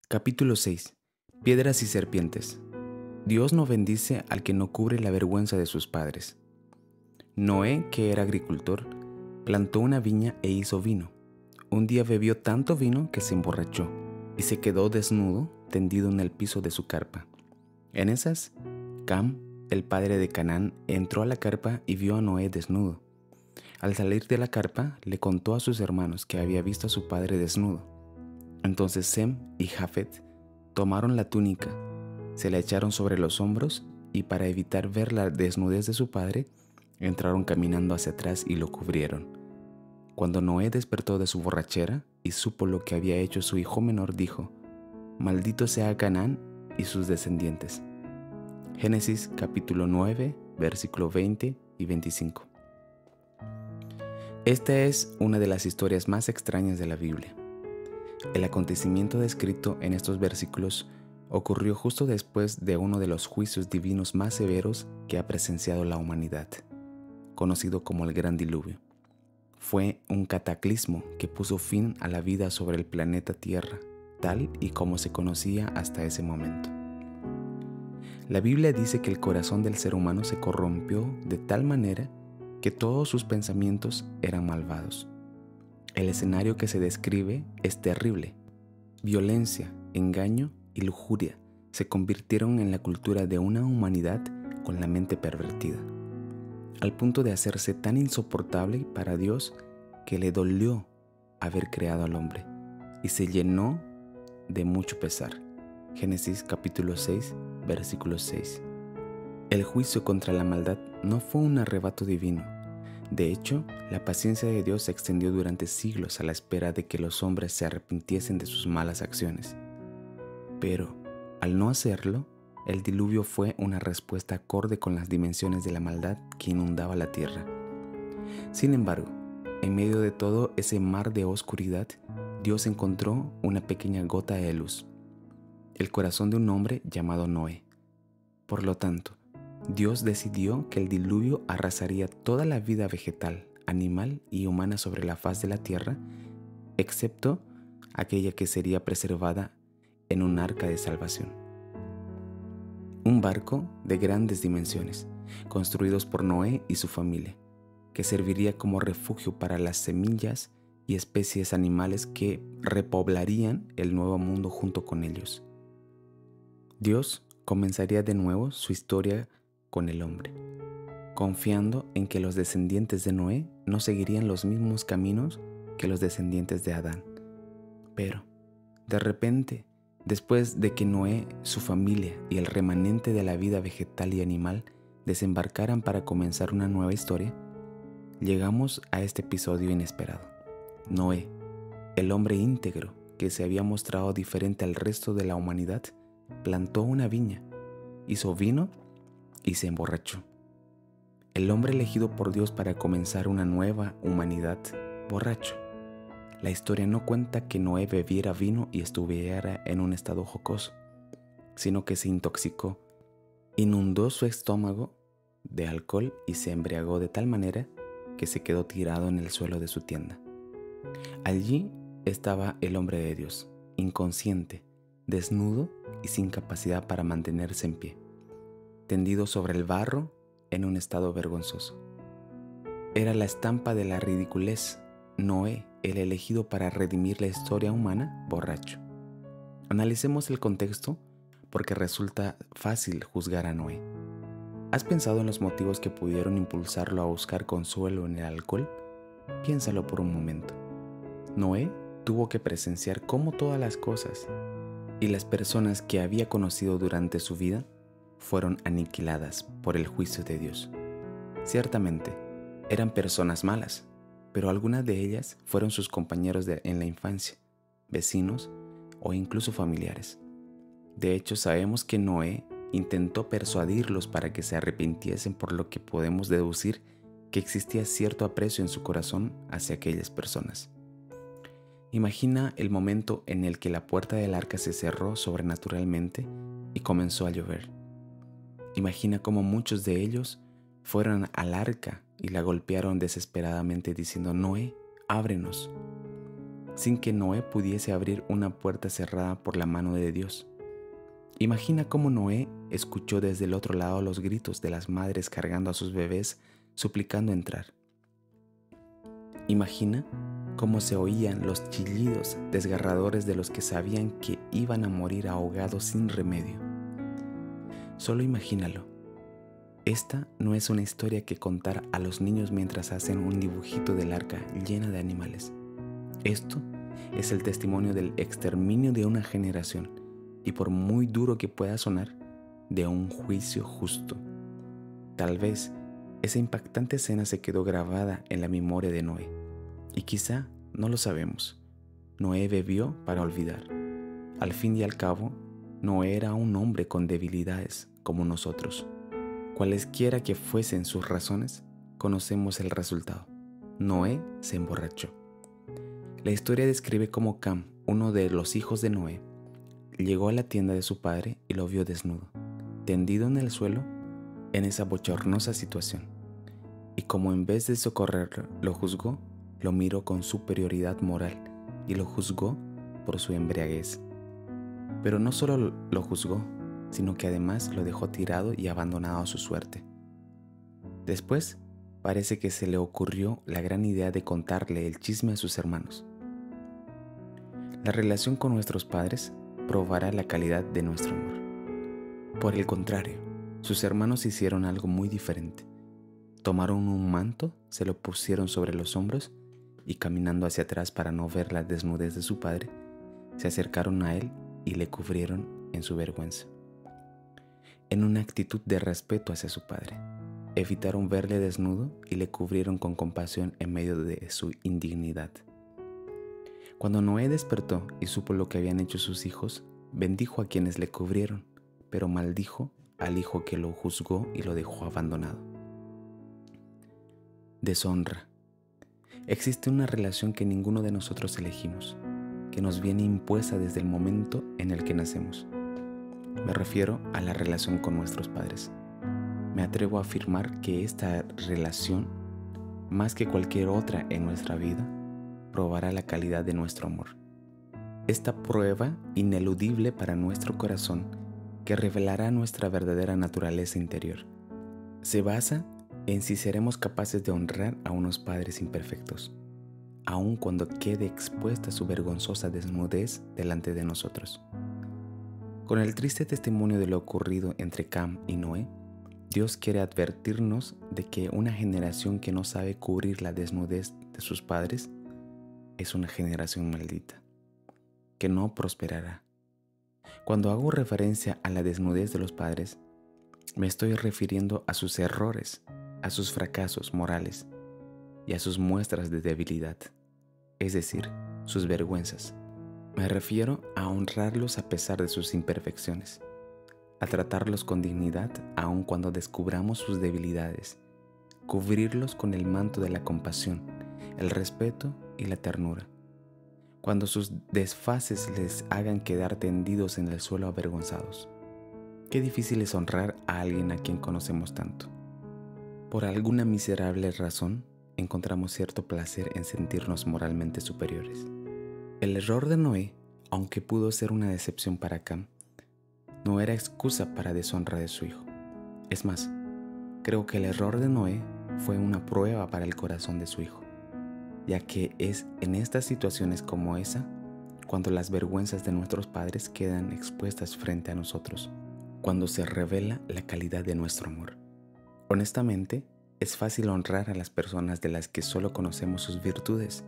Capítulo 6. Piedras y serpientes. Dios no bendice al que no cubre la vergüenza de sus padres. Noé, que era agricultor, plantó una viña e hizo vino. Un día bebió tanto vino que se emborrachó y se quedó desnudo, tendido en el piso de su carpa. En esas, Cam, el padre de Canaán, entró a la carpa y vio a Noé desnudo. Al salir de la carpa, le contó a sus hermanos que había visto a su padre desnudo. Entonces Sem y Jafet tomaron la túnica, se la echaron sobre los hombros y para evitar ver la desnudez de su padre, entraron caminando hacia atrás y lo cubrieron. Cuando Noé despertó de su borrachera y supo lo que había hecho su hijo menor, dijo: «Maldito sea Canaán y sus descendientes». Génesis capítulo 9, versículo 20 y 25. Esta es una de las historias más extrañas de la Biblia. El acontecimiento descrito en estos versículos ocurrió justo después de uno de los juicios divinos más severos que ha presenciado la humanidad, conocido como el Gran Diluvio. Fue un cataclismo que puso fin a la vida sobre el planeta Tierra, tal y como se conocía hasta ese momento. La Biblia dice que el corazón del ser humano se corrompió de tal manera que todos sus pensamientos eran malvados. El escenario que se describe es terrible. Violencia, engaño y lujuria se convirtieron en la cultura de una humanidad con la mente pervertida, al punto de hacerse tan insoportable para Dios que le dolió haber creado al hombre y se llenó de mucho pesar. Génesis capítulo 6, versículo 6. El juicio contra la maldad no fue un arrebato divino. De hecho, la paciencia de Dios se extendió durante siglos a la espera de que los hombres se arrepintiesen de sus malas acciones. Pero, al no hacerlo, el diluvio fue una respuesta acorde con las dimensiones de la maldad que inundaba la tierra. Sin embargo, en medio de todo ese mar de oscuridad, Dios encontró una pequeña gota de luz, el corazón de un hombre llamado Noé. Por lo tanto, Dios decidió que el diluvio arrasaría toda la vida vegetal, animal y humana sobre la faz de la tierra, excepto aquella que sería preservada en un arca de salvación. Un barco de grandes dimensiones, construidos por Noé y su familia, que serviría como refugio para las semillas y especies animales que repoblarían el nuevo mundo junto con ellos. Dios comenzaría de nuevo su historia con el hombre, confiando en que los descendientes de Noé no seguirían los mismos caminos que los descendientes de Adán. Pero, de repente, después de que Noé, su familia y el remanente de la vida vegetal y animal desembarcaran para comenzar una nueva historia, llegamos a este episodio inesperado. Noé, el hombre íntegro que se había mostrado diferente al resto de la humanidad, plantó una viña, hizo vino y se emborrachó. El hombre elegido por Dios para comenzar una nueva humanidad, borracho. La historia no cuenta que Noé bebiera vino y estuviera en un estado jocoso, sino que se intoxicó, inundó su estómago de alcohol y se embriagó de tal manera que se quedó tirado en el suelo de su tienda. Allí estaba el hombre de Dios, inconsciente, desnudo y sin capacidad para mantenerse en pie, tendido sobre el barro en un estado vergonzoso. Era la estampa de la ridiculez. Noé, el elegido para redimir la historia humana, borracho. Analicemos el contexto porque resulta fácil juzgar a Noé. ¿Has pensado en los motivos que pudieron impulsarlo a buscar consuelo en el alcohol? Piénsalo por un momento. Noé tuvo que presenciar cómo todas las cosas y las personas que había conocido durante su vida fueron aniquiladas por el juicio de Dios. Ciertamente, eran personas malas, pero algunas de ellas fueron sus compañeros en la infancia, vecinos o incluso familiares. De hecho, sabemos que Noé intentó persuadirlos para que se arrepintiesen, por lo que podemos deducir que existía cierto aprecio en su corazón hacia aquellas personas. Imagina el momento en el que la puerta del arca se cerró sobrenaturalmente y comenzó a llover. Imagina cómo muchos de ellos fueron al arca y la golpearon desesperadamente diciendo: «Noé, ábrenos». sin que Noé pudiese abrir una puerta cerrada por la mano de Dios. Imagina cómo Noé escuchó desde el otro lado los gritos de las madres cargando a sus bebés, suplicando entrar. Imagina cómo se oían los chillidos desgarradores de los que sabían que iban a morir ahogados sin remedio. Solo imagínalo. Esta no es una historia que contar a los niños mientras hacen un dibujito del arca llena de animales. Esto es el testimonio del exterminio de una generación y, por muy duro que pueda sonar, de un juicio justo. Tal vez esa impactante escena se quedó grabada en la memoria de Noé, y quizá no lo sabemos. Noé bebió para olvidar. Al fin y al cabo, Noé era un hombre con debilidades como nosotros. Cualesquiera que fuesen sus razones, conocemos el resultado. Noé se emborrachó. La historia describe cómo Cam, uno de los hijos de Noé, llegó a la tienda de su padre y lo vio desnudo, tendido en el suelo en esa bochornosa situación. Y como en vez de socorrerlo, lo juzgó, lo miró con superioridad moral y lo juzgó por su embriaguez. Pero no solo lo juzgó, sino que además lo dejó tirado y abandonado a su suerte. Después, parece que se le ocurrió la gran idea de contarle el chisme a sus hermanos. La relación con nuestros padres probará la calidad de nuestro amor. Por el contrario, sus hermanos hicieron algo muy diferente. Tomaron un manto, se lo pusieron sobre los hombros y, caminando hacia atrás para no ver la desnudez de su padre, se acercaron a él y le cubrieron en su vergüenza. En una actitud de respeto hacia su padre, evitaron verle desnudo y le cubrieron con compasión en medio de su indignidad. Cuando Noé despertó y supo lo que habían hecho sus hijos, bendijo a quienes le cubrieron, pero maldijo al hijo que lo juzgó y lo dejó abandonado. Deshonra. Existe una relación que ninguno de nosotros elegimos, que nos viene impuesta desde el momento en el que nacemos. Me refiero a la relación con nuestros padres. Me atrevo a afirmar que esta relación, más que cualquier otra en nuestra vida, probará la calidad de nuestro amor. Esta prueba ineludible para nuestro corazón, que revelará nuestra verdadera naturaleza interior, se basa en si seremos capaces de honrar a unos padres imperfectos, aun cuando quede expuesta su vergonzosa desnudez delante de nosotros. Con el triste testimonio de lo ocurrido entre Cam y Noé, Dios quiere advertirnos de que una generación que no sabe cubrir la desnudez de sus padres es una generación maldita, que no prosperará. Cuando hago referencia a la desnudez de los padres, me estoy refiriendo a sus errores, a sus fracasos morales y a sus muestras de debilidad, es decir, sus vergüenzas. Me refiero a honrarlos a pesar de sus imperfecciones, a tratarlos con dignidad aun cuando descubramos sus debilidades, cubrirlos con el manto de la compasión, el respeto y la ternura, cuando sus desfases les hagan quedar tendidos en el suelo avergonzados. Qué difícil es honrar a alguien a quien conocemos tanto. Por alguna miserable razón, encontramos cierto placer en sentirnos moralmente superiores. El error de Noé, aunque pudo ser una decepción para Cam, no era excusa para deshonra de su hijo. Es más, creo que el error de Noé fue una prueba para el corazón de su hijo, ya que es en estas situaciones como esa cuando las vergüenzas de nuestros padres quedan expuestas frente a nosotros, cuando se revela la calidad de nuestro amor. Honestamente, es fácil honrar a las personas de las que solo conocemos sus virtudes,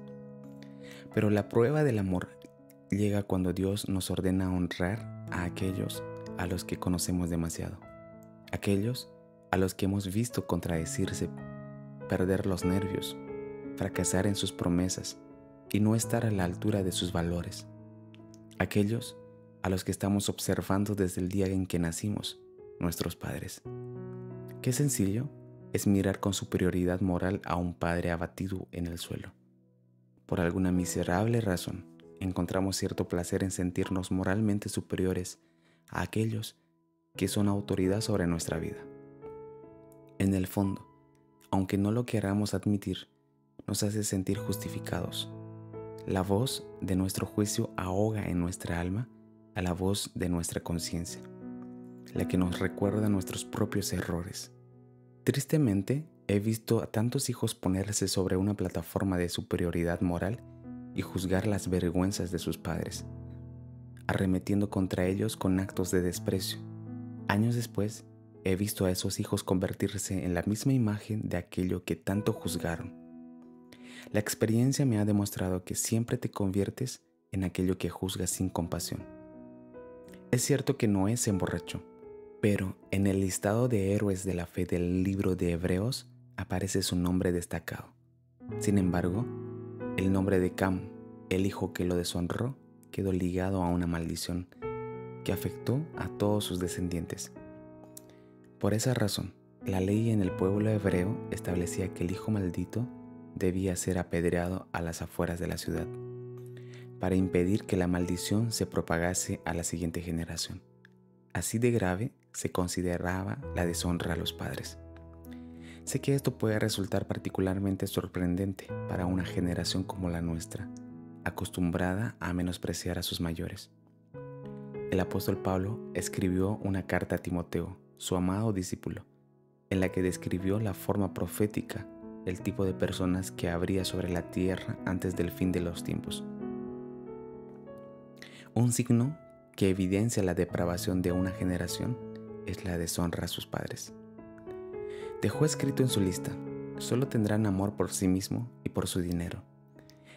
pero la prueba del amor llega cuando Dios nos ordena honrar a aquellos a los que conocemos demasiado, aquellos a los que hemos visto contradecirse, perder los nervios, fracasar en sus promesas y no estar a la altura de sus valores, aquellos a los que estamos observando desde el día en que nacimos, nuestros padres. Qué sencillo es mirar con superioridad moral a un padre abatido en el suelo. Por alguna miserable razón, encontramos cierto placer en sentirnos moralmente superiores a aquellos que son autoridad sobre nuestra vida. En el fondo, aunque no lo queramos admitir, nos hace sentir justificados. La voz de nuestro juicio ahoga en nuestra alma a la voz de nuestra conciencia, la que nos recuerda nuestros propios errores. Tristemente, he visto a tantos hijos ponerse sobre una plataforma de superioridad moral y juzgar las vergüenzas de sus padres, arremetiendo contra ellos con actos de desprecio. Años después, he visto a esos hijos convertirse en la misma imagen de aquello que tanto juzgaron. La experiencia me ha demostrado que siempre te conviertes en aquello que juzgas sin compasión. Es cierto que Noé se emborrachó, pero en el listado de héroes de la fe del libro de Hebreos aparece su nombre destacado. Sin embargo, el nombre de Cam, el hijo que lo deshonró, quedó ligado a una maldición que afectó a todos sus descendientes. Por esa razón, la ley en el pueblo hebreo establecía que el hijo maldito debía ser apedreado a las afueras de la ciudad, para impedir que la maldición se propagase a la siguiente generación. Así de grave se consideraba la deshonra a los padres. Sé que esto puede resultar particularmente sorprendente para una generación como la nuestra, acostumbrada a menospreciar a sus mayores. El apóstol Pablo escribió una carta a Timoteo, su amado discípulo, en la que describió la forma profética del tipo de personas que habría sobre la tierra antes del fin de los tiempos. Un signo que evidencia la depravación de una generación es la deshonra a sus padres. Dejó escrito en su lista: solo tendrán amor por sí mismo y por su dinero.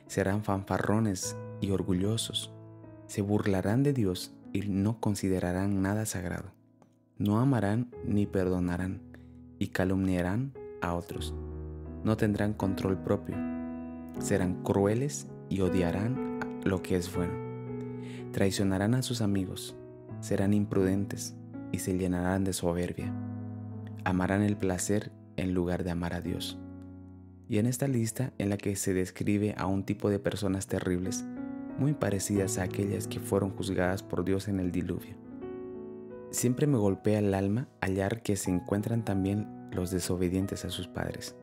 Serán fanfarrones y orgullosos. Se burlarán de Dios y no considerarán nada sagrado. No amarán ni perdonarán y calumniarán a otros. No tendrán control propio. Serán crueles y odiarán lo que es bueno. Traicionarán a sus amigos. Serán imprudentes y se llenarán de soberbia. Amarán el placer en lugar de amar a Dios. Y en esta lista, en la que se describe a un tipo de personas terribles, muy parecidas a aquellas que fueron juzgadas por Dios en el diluvio, siempre me golpea el alma hallar que se encuentran también los desobedientes a sus padres.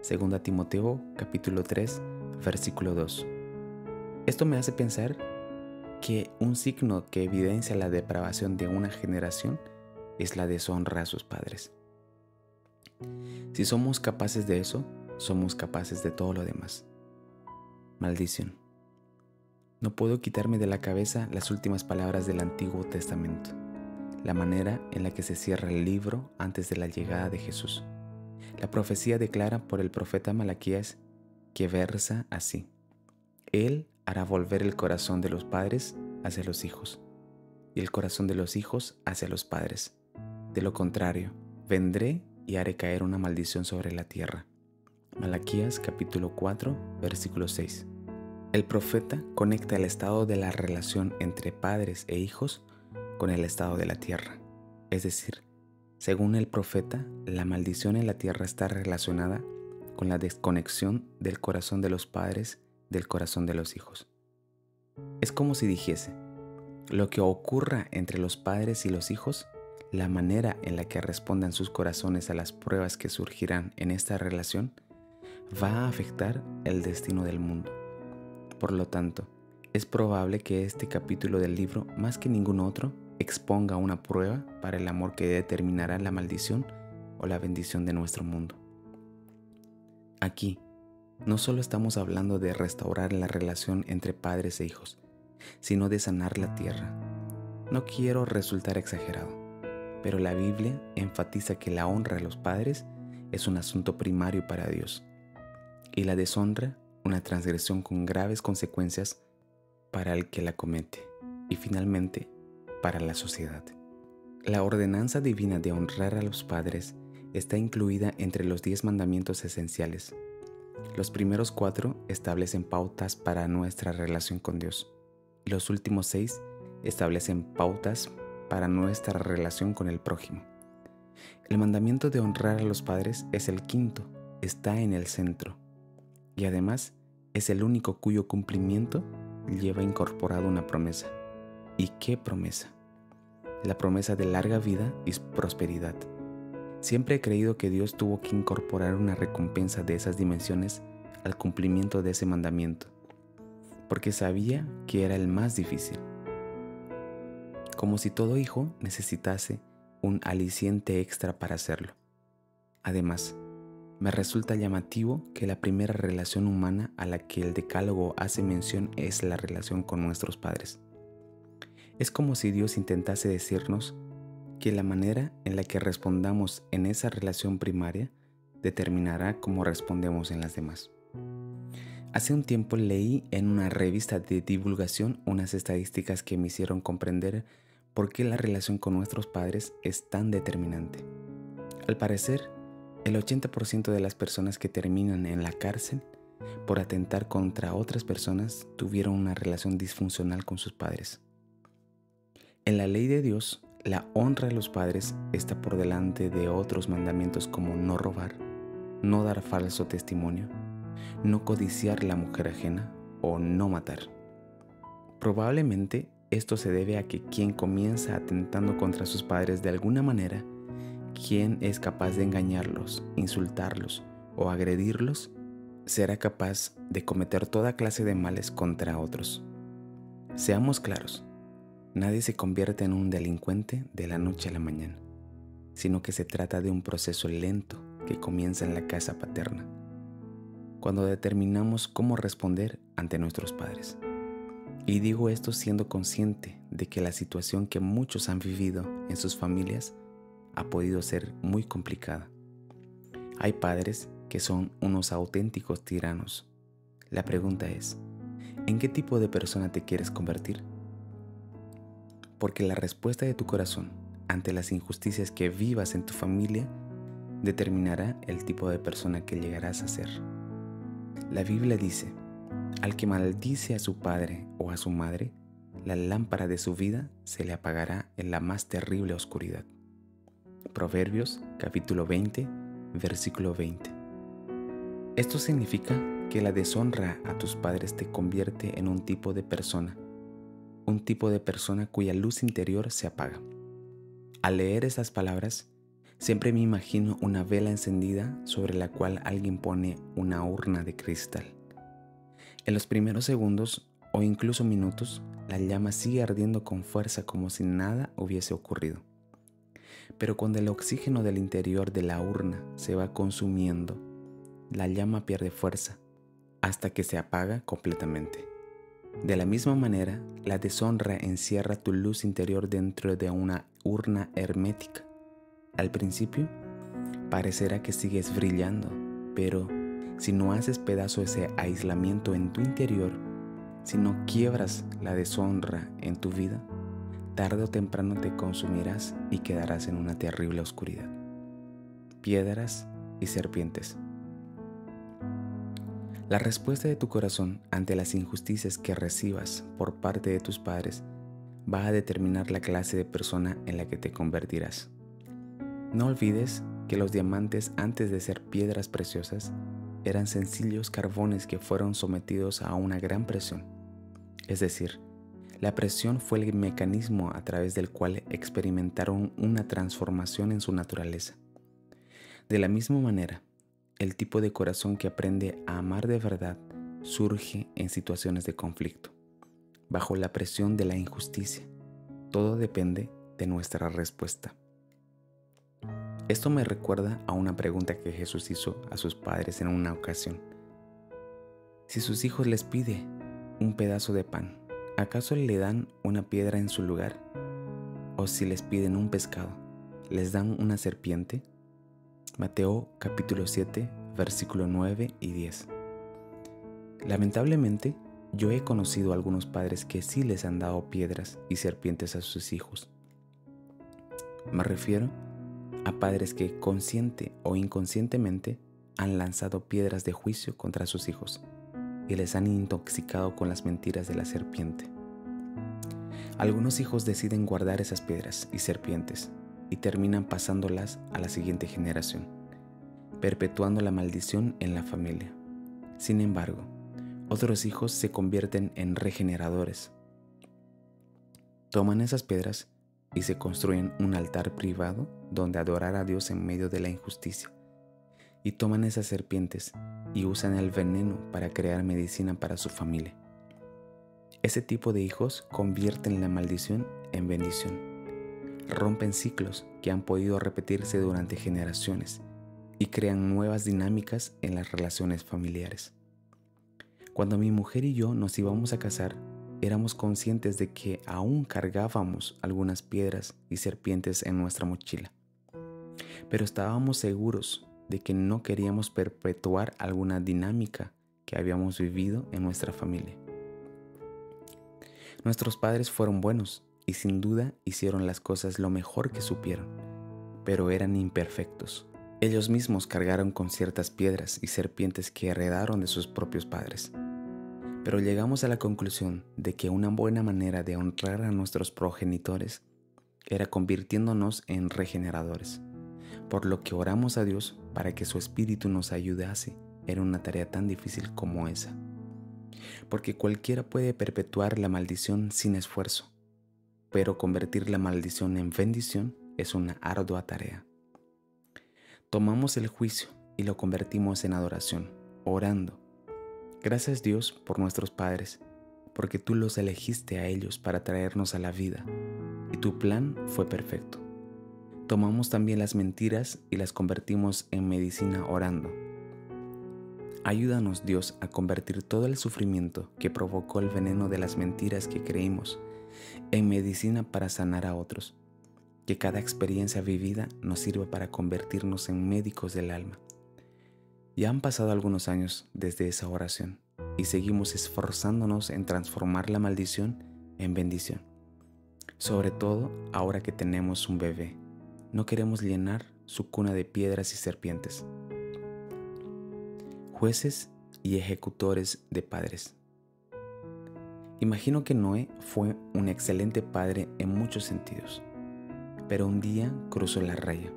2 Timoteo capítulo 3, versículo 2. Esto me hace pensar que un signo que evidencia la depravación de una generación es la deshonra a sus padres. Si somos capaces de eso, somos capaces de todo lo demás. Maldición. No puedo quitarme de la cabeza las últimas palabras del Antiguo Testamento, la manera en la que se cierra el libro antes de la llegada de Jesús. La profecía declara por el profeta Malaquías que versa así: Él hará volver el corazón de los padres hacia los hijos, y el corazón de los hijos hacia los padres. De lo contrario, vendré y haré caer una maldición sobre la tierra. Malaquías capítulo 4, versículo 6. El profeta conecta el estado de la relación entre padres e hijos con el estado de la tierra. Es decir, según el profeta, la maldición en la tierra está relacionada con la desconexión del corazón de los padres del corazón de los hijos. Es como si dijese: lo que ocurra entre los padres y los hijos, la manera en la que respondan sus corazones a las pruebas que surgirán en esta relación, va a afectar el destino del mundo. Por lo tanto, es probable que este capítulo del libro, más que ningún otro, exponga una prueba para el amor que determinará la maldición o la bendición de nuestro mundo. Aquí, no solo estamos hablando de restaurar la relación entre padres e hijos, sino de sanar la tierra. No quiero resultar exagerado, pero la Biblia enfatiza que la honra a los padres es un asunto primario para Dios, y la deshonra una transgresión con graves consecuencias para el que la comete, y finalmente para la sociedad. La ordenanza divina de honrar a los padres está incluida entre los 10 mandamientos esenciales. Los primeros 4 establecen pautas para nuestra relación con Dios. Los últimos 6 establecen pautas para nuestra relación con el prójimo. El mandamiento de honrar a los padres es el quinto, está en el centro, y además es el único cuyo cumplimiento lleva incorporado una promesa. ¿Y qué promesa? La promesa de larga vida y prosperidad. Siempre he creído que Dios tuvo que incorporar una recompensa de esas dimensiones al cumplimiento de ese mandamiento. porque sabía que era el más difícil. Como si todo hijo necesitase un aliciente extra para hacerlo. Además, me resulta llamativo que la primera relación humana a la que el Decálogo hace mención es la relación con nuestros padres. Es como si Dios intentase decirnos que la manera en la que respondamos en esa relación primaria determinará cómo respondemos en las demás. Hace un tiempo leí en una revista de divulgación unas estadísticas que me hicieron comprender por qué la relación con nuestros padres es tan determinante. Al parecer, el 80% de las personas que terminan en la cárcel por atentar contra otras personas tuvieron una relación disfuncional con sus padres. En la ley de Dios, la honra a los padres está por delante de otros mandamientos como no robar, no dar falso testimonio, no codiciar la mujer ajena o no matar. Probablemente esto se debe a que quien comienza atentando contra sus padres de alguna manera, quien es capaz de engañarlos, insultarlos o agredirlos, será capaz de cometer toda clase de males contra otros. Seamos claros. Nadie se convierte en un delincuente de la noche a la mañana, sino que se trata de un proceso lento que comienza en la casa paterna, cuando determinamos cómo responder ante nuestros padres. Y digo esto siendo consciente de que la situación que muchos han vivido en sus familias ha podido ser muy complicada. Hay padres que son unos auténticos tiranos. La pregunta es, ¿en qué tipo de persona te quieres convertir? Porque la respuesta de tu corazón ante las injusticias que vivas en tu familia determinará el tipo de persona que llegarás a ser. La Biblia dice, al que maldice a su padre o a su madre, la lámpara de su vida se le apagará en la más terrible oscuridad. Proverbios capítulo 20, versículo 20. Esto significa que la deshonra a tus padres te convierte en un tipo de persona cuya luz interior se apaga. Al leer esas palabras, siempre me imagino una vela encendida sobre la cual alguien pone una urna de cristal. En los primeros segundos o incluso minutos, la llama sigue ardiendo con fuerza como si nada hubiese ocurrido. Pero cuando el oxígeno del interior de la urna se va consumiendo, la llama pierde fuerza hasta que se apaga completamente. De la misma manera, la deshonra encierra tu luz interior dentro de una urna hermética. Al principio, parecerá que sigues brillando, pero si no haces pedazo ese aislamiento en tu interior, si no quiebras la deshonra en tu vida, tarde o temprano te consumirás y quedarás en una terrible oscuridad. Piedras y serpientes. La respuesta de tu corazón ante las injusticias que recibas por parte de tus padres va a determinar la clase de persona en la que te convertirás. No olvides que los diamantes, antes de ser piedras preciosas, eran sencillos carbones que fueron sometidos a una gran presión. Es decir, la presión fue el mecanismo a través del cual experimentaron una transformación en su naturaleza. De la misma manera, el tipo de corazón que aprende a amar de verdad surge en situaciones de conflicto, bajo la presión de la injusticia. Todo depende de nuestra respuesta. Esto me recuerda a una pregunta que Jesús hizo a sus padres en una ocasión. Si sus hijos les pide un pedazo de pan, ¿acaso le dan una piedra en su lugar? ¿O si les piden un pescado, les dan una serpiente? Mateo capítulo 7, versículo 9 y 10. Lamentablemente, yo he conocido a algunos padres que sí les han dado piedras y serpientes a sus hijos. Me refiero a padres que consciente o inconscientemente han lanzado piedras de juicio contra sus hijos y les han intoxicado con las mentiras de la serpiente. Algunos hijos deciden guardar esas piedras y serpientes y terminan pasándolas a la siguiente generación, perpetuando la maldición en la familia. Sin embargo, otros hijos se convierten en regeneradores. Toman esas piedras y se construyen un altar privado donde adorar a Dios en medio de la injusticia. Y toman esas serpientes y usan el veneno para crear medicina para su familia. Ese tipo de hijos convierten la maldición en bendición. Rompen ciclos que han podido repetirse durante generaciones y crean nuevas dinámicas en las relaciones familiares. Cuando mi mujer y yo nos íbamos a casar, éramos conscientes de que aún cargábamos algunas piedras y serpientes en nuestra mochila, pero estábamos seguros de que no queríamos perpetuar alguna dinámica que habíamos vivido en nuestra familia. Nuestros padres fueron buenos y sin duda hicieron las cosas lo mejor que supieron, pero eran imperfectos. Ellos mismos cargaron con ciertas piedras y serpientes que heredaron de sus propios padres. Pero llegamos a la conclusión de que una buena manera de honrar a nuestros progenitores era convirtiéndonos en regeneradores, por lo que oramos a Dios para que su Espíritu nos ayudase en una tarea tan difícil como esa. Porque cualquiera puede perpetuar la maldición sin esfuerzo, pero convertir la maldición en bendición es una ardua tarea. Tomamos el juicio y lo convertimos en adoración, orando. Gracias Dios por nuestros padres, porque tú los elegiste a ellos para traernos a la vida, y tu plan fue perfecto. Tomamos también las mentiras y las convertimos en medicina orando. Ayúdanos Dios a convertir todo el sufrimiento que provocó el veneno de las mentiras que creímos en medicina para sanar a otros. Que cada experiencia vivida nos sirva para convertirnos en médicos del alma. Ya han pasado algunos años desde esa oración y seguimos esforzándonos en transformar la maldición en bendición. Sobre todo ahora que tenemos un bebé, no queremos llenar su cuna de piedras y serpientes. Jueces y ejecutores de padres. Imagino que Noé fue un excelente padre en muchos sentidos, pero un día cruzó la raya,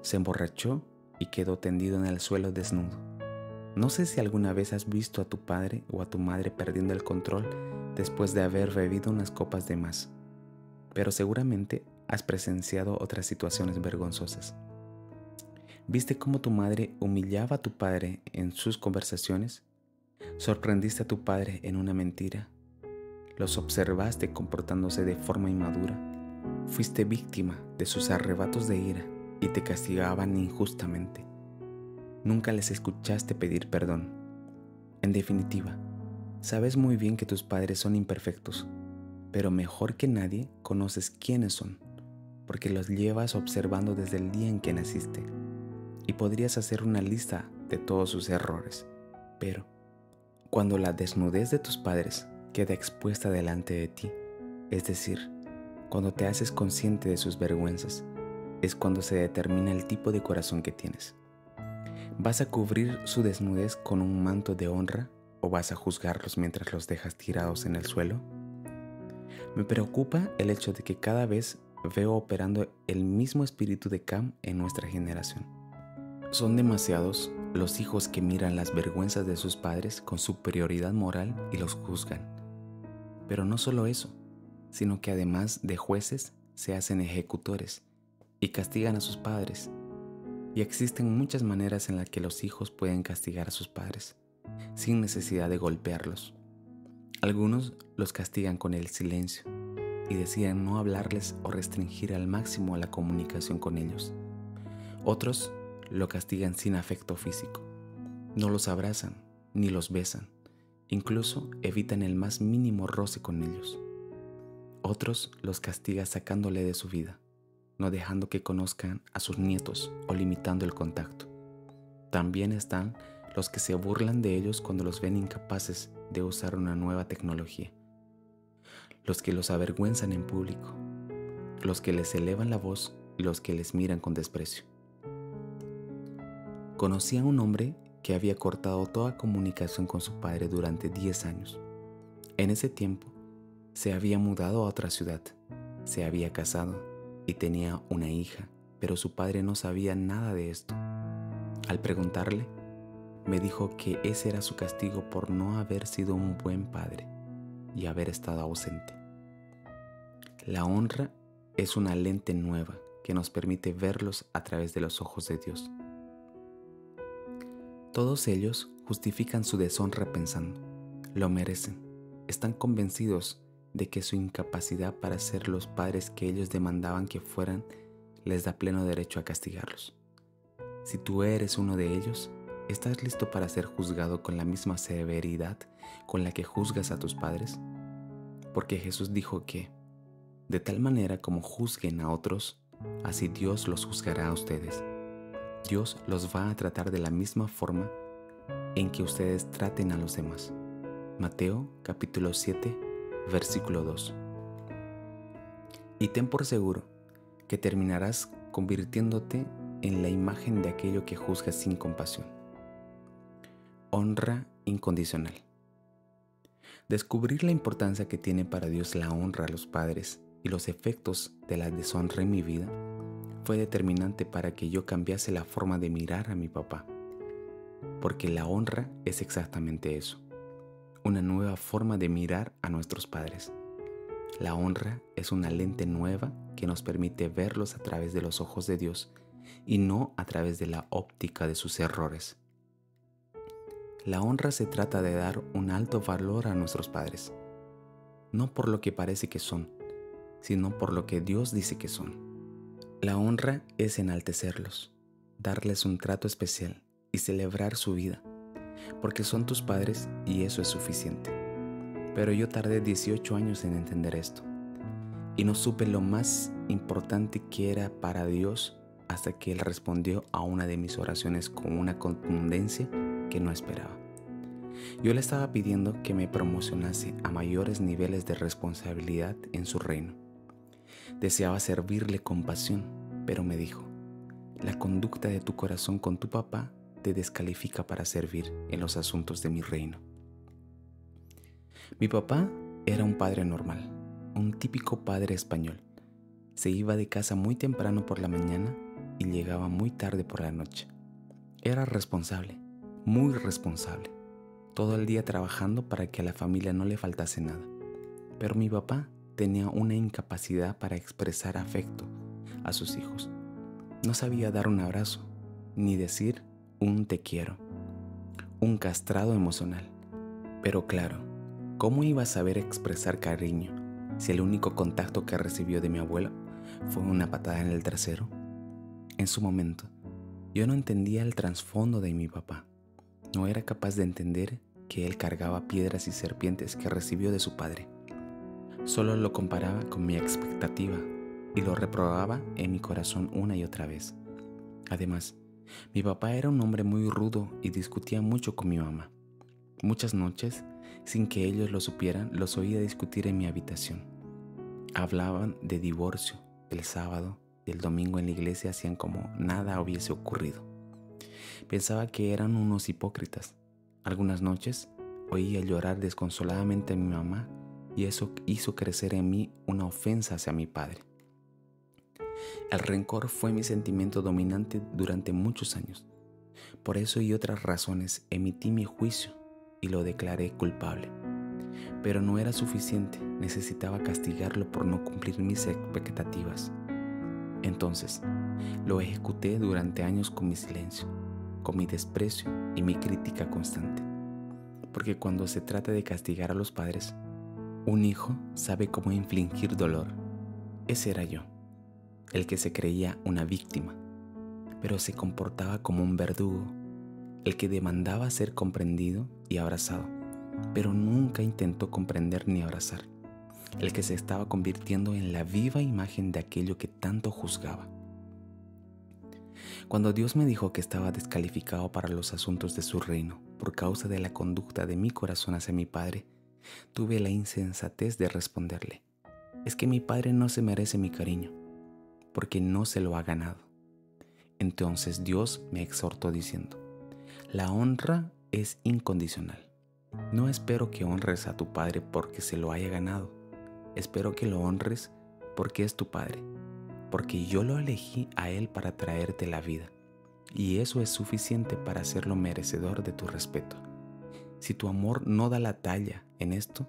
se emborrachó y quedó tendido en el suelo desnudo. No sé si alguna vez has visto a tu padre o a tu madre perdiendo el control después de haber bebido unas copas de más, pero seguramente has presenciado otras situaciones vergonzosas. ¿Viste cómo tu madre humillaba a tu padre en sus conversaciones? ¿Sorprendiste a tu padre en una mentira? ¿Los observaste comportándose de forma inmadura? ¿Fuiste víctima de sus arrebatos de ira y te castigaban injustamente? Nunca les escuchaste pedir perdón. En definitiva, sabes muy bien que tus padres son imperfectos, pero mejor que nadie conoces quiénes son, porque los llevas observando desde el día en que naciste, y podrías hacer una lista de todos sus errores. Pero cuando la desnudez de tus padres queda expuesta delante de ti, es decir, cuando te haces consciente de sus vergüenzas, es cuando se determina el tipo de corazón que tienes. ¿Vas a cubrir su desnudez con un manto de honra o vas a juzgarlos mientras los dejas tirados en el suelo? Me preocupa el hecho de que cada vez veo operando el mismo espíritu de Cam en nuestra generación. Son demasiados los hijos que miran las vergüenzas de sus padres con superioridad moral y los juzgan. Pero no solo eso, sino que además de jueces se hacen ejecutores y castigan a sus padres. Y existen muchas maneras en las que los hijos pueden castigar a sus padres, sin necesidad de golpearlos. Algunos los castigan con el silencio y deciden no hablarles o restringir al máximo la comunicación con ellos. Otros lo castigan sin afecto físico. No los abrazan ni los besan, incluso evitan el más mínimo roce con ellos. Otros los castigan sacándole de su vida, no dejando que conozcan a sus nietos o limitando el contacto. También están los que se burlan de ellos cuando los ven incapaces de usar una nueva tecnología, los que los avergüenzan en público, los que les elevan la voz y los que les miran con desprecio. Conocí a un hombre que había cortado toda comunicación con su padre durante 10 años. En ese tiempo, se había mudado a otra ciudad, se había casado y tenía una hija, pero su padre no sabía nada de esto. Al preguntarle, me dijo que ese era su castigo por no haber sido un buen padre y haber estado ausente. La honra es una lente nueva que nos permite verlos a través de los ojos de Dios. Todos ellos justifican su deshonra pensando, lo merecen, están convencidos de que su incapacidad para ser los padres que ellos demandaban que fueran les da pleno derecho a castigarlos. Si tú eres uno de ellos, ¿estás listo para ser juzgado con la misma severidad con la que juzgas a tus padres? Porque Jesús dijo que, de tal manera como juzguen a otros, así Dios los juzgará a ustedes. Dios los va a tratar de la misma forma en que ustedes traten a los demás. Mateo capítulo 7, versículo 2. Y ten por seguro que terminarás convirtiéndote en la imagen de aquello que juzgas sin compasión. Honra incondicional. Descubrir la importancia que tiene para Dios la honra a los padres y los efectos de la deshonra en mi vida fue determinante para que yo cambiase la forma de mirar a mi papá. Porque la honra es exactamente eso, una nueva forma de mirar a nuestros padres. La honra es una lente nueva que nos permite verlos a través de los ojos de Dios y no a través de la óptica de sus errores. La honra se trata de dar un alto valor a nuestros padres, no por lo que parece que son, sino por lo que Dios dice que son. La honra es enaltecerlos, darles un trato especial y celebrar su vida, porque son tus padres y eso es suficiente. Pero yo tardé 18 años en entender esto, y no supe lo más importante que era para Dios hasta que Él respondió a una de mis oraciones con una contundencia que no esperaba. Yo le estaba pidiendo que me promocionase a mayores niveles de responsabilidad en su reino. Deseaba servirle con pasión, pero me dijo: la conducta de tu corazón con tu papá te descalifica para servir en los asuntos de mi reino. Mi papá era un padre normal, un típico padre español. Se iba de casa muy temprano por la mañana y llegaba muy tarde por la noche. Era responsable, muy responsable, todo el día trabajando para que a la familia no le faltase nada. Pero mi papá tenía una incapacidad para expresar afecto a sus hijos. No sabía dar un abrazo, ni decir un te quiero, un castrado emocional. Pero claro, ¿cómo iba a saber expresar cariño si el único contacto que recibió de mi abuelo fue una patada en el trasero? En su momento, yo no entendía el trasfondo de mi papá. No era capaz de entender que él cargaba piedras y serpientes que recibió de su padre. Solo lo comparaba con mi expectativa y lo reprobaba en mi corazón una y otra vez. Además, mi papá era un hombre muy rudo y discutía mucho con mi mamá. Muchas noches, sin que ellos lo supieran, los oía discutir en mi habitación. Hablaban de divorcio el sábado y el domingo en la iglesia hacían como nada hubiese ocurrido. Pensaba que eran unos hipócritas. Algunas noches oía llorar desconsoladamente a mi mamá y eso hizo crecer en mí una ofensa hacia mi padre. El rencor fue mi sentimiento dominante durante muchos años. Por eso y otras razones emití mi juicio y lo declaré culpable. Pero no era suficiente, necesitaba castigarlo por no cumplir mis expectativas. Entonces, lo ejecuté durante años con mi silencio, con mi desprecio y mi crítica constante. Porque cuando se trata de castigar a los padres, un hijo sabe cómo infligir dolor. Ese era yo, el que se creía una víctima, pero se comportaba como un verdugo, el que demandaba ser comprendido y abrazado, pero nunca intentó comprender ni abrazar, el que se estaba convirtiendo en la viva imagen de aquello que tanto juzgaba. Cuando Dios me dijo que estaba descalificado para los asuntos de su reino por causa de la conducta de mi corazón hacia mi padre, tuve la insensatez de responderle: es que mi padre no se merece mi cariño, porque no se lo ha ganado. Entonces Dios me exhortó diciendo: la honra es incondicional. No espero que honres a tu padre porque se lo haya ganado. Espero que lo honres porque es tu padre, porque yo lo elegí a él para traerte la vida, y eso es suficiente para hacerlo merecedor de tu respeto. Si tu amor no da la talla en esto,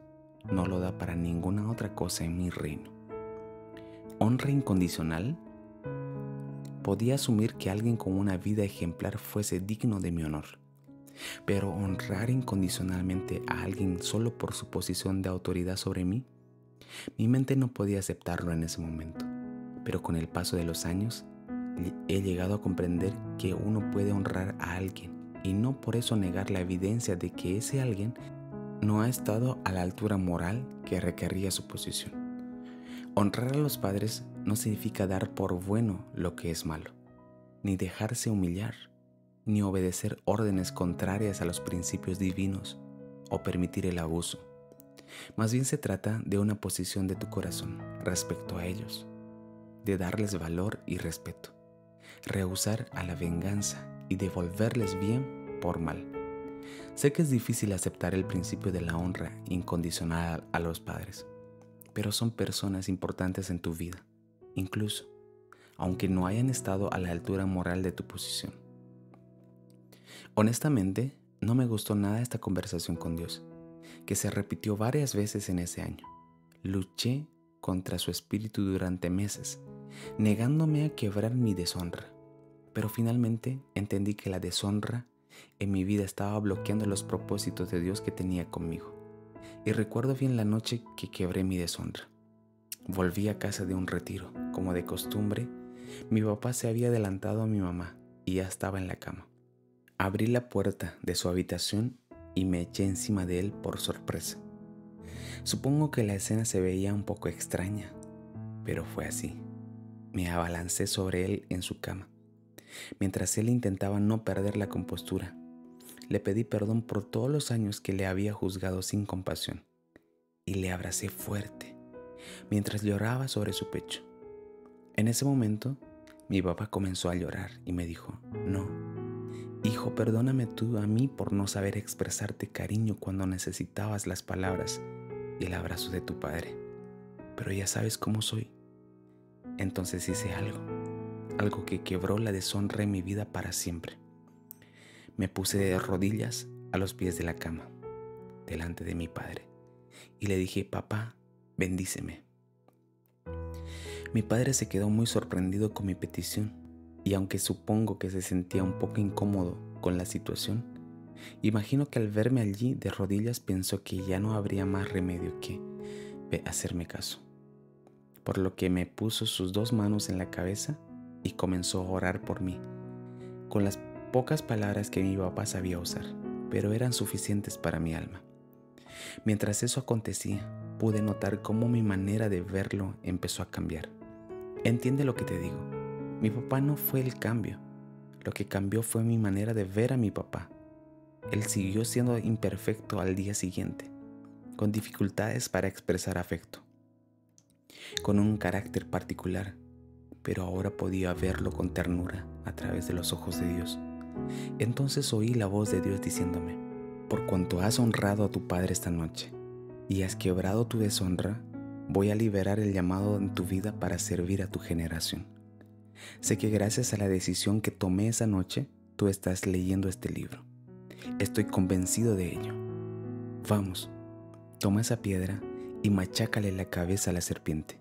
no lo da para ninguna otra cosa en mi reino. ¿Honra incondicional? Podía asumir que alguien con una vida ejemplar fuese digno de mi honor. Pero honrar incondicionalmente a alguien solo por su posición de autoridad sobre mí, mi mente no podía aceptarlo en ese momento. Pero con el paso de los años, he llegado a comprender que uno puede honrar a alguien y no por eso negar la evidencia de que ese alguien no ha estado a la altura moral que requería su posición. Honrar a los padres no significa dar por bueno lo que es malo, ni dejarse humillar, ni obedecer órdenes contrarias a los principios divinos o permitir el abuso. Más bien se trata de una posición de tu corazón respecto a ellos, de darles valor y respeto, rehusar a la venganza y devolverles bien por mal. Sé que es difícil aceptar el principio de la honra incondicional a los padres, pero son personas importantes en tu vida, incluso aunque no hayan estado a la altura moral de tu posición. Honestamente, no me gustó nada esta conversación con Dios, que se repitió varias veces en ese año. Luché contra su espíritu durante meses, negándome a quebrar mi deshonra, pero finalmente entendí que la deshonra en mi vida estaba bloqueando los propósitos de Dios que tenía conmigo. Y recuerdo bien la noche que quebré mi deshonra. Volví a casa de un retiro. Como de costumbre, mi papá se había adelantado a mi mamá y ya estaba en la cama. Abrí la puerta de su habitación y me eché encima de él por sorpresa. Supongo que la escena se veía un poco extraña, pero fue así. Me abalancé sobre él en su cama, mientras él intentaba no perder la compostura. Le pedí perdón por todos los años que le había juzgado sin compasión y le abracé fuerte, mientras lloraba sobre su pecho. En ese momento, mi papá comenzó a llorar y me dijo: «No, hijo, perdóname tú a mí por no saber expresarte cariño cuando necesitabas las palabras y el abrazo de tu padre. Pero ya sabes cómo soy». Entonces hice algo que quebró la deshonra en mi vida para siempre. Me puse de rodillas a los pies de la cama, delante de mi padre, y le dije: «Papá, bendíceme». Mi padre se quedó muy sorprendido con mi petición, y aunque supongo que se sentía un poco incómodo con la situación, imagino que al verme allí de rodillas pensó que ya no habría más remedio que hacerme caso, por lo que me puso sus 2 manos en la cabeza y comenzó a orar por mí, con las pocas palabras que mi papá sabía usar, pero eran suficientes para mi alma. Mientras eso acontecía, pude notar cómo mi manera de verlo empezó a cambiar. Entiende lo que te digo. Mi papá no fue el cambio. Lo que cambió fue mi manera de ver a mi papá. Él siguió siendo imperfecto al día siguiente, con dificultades para expresar afecto, con un carácter particular, pero ahora podía verlo con ternura a través de los ojos de Dios. Entonces oí la voz de Dios diciéndome: «Por cuanto has honrado a tu padre esta noche y has quebrado tu deshonra, voy a liberar el llamado en tu vida para servir a tu generación. Sé que gracias a la decisión que tomé esa noche, tú estás leyendo este libro. Estoy convencido de ello. Vamos, toma esa piedra y machácale la cabeza a la serpiente».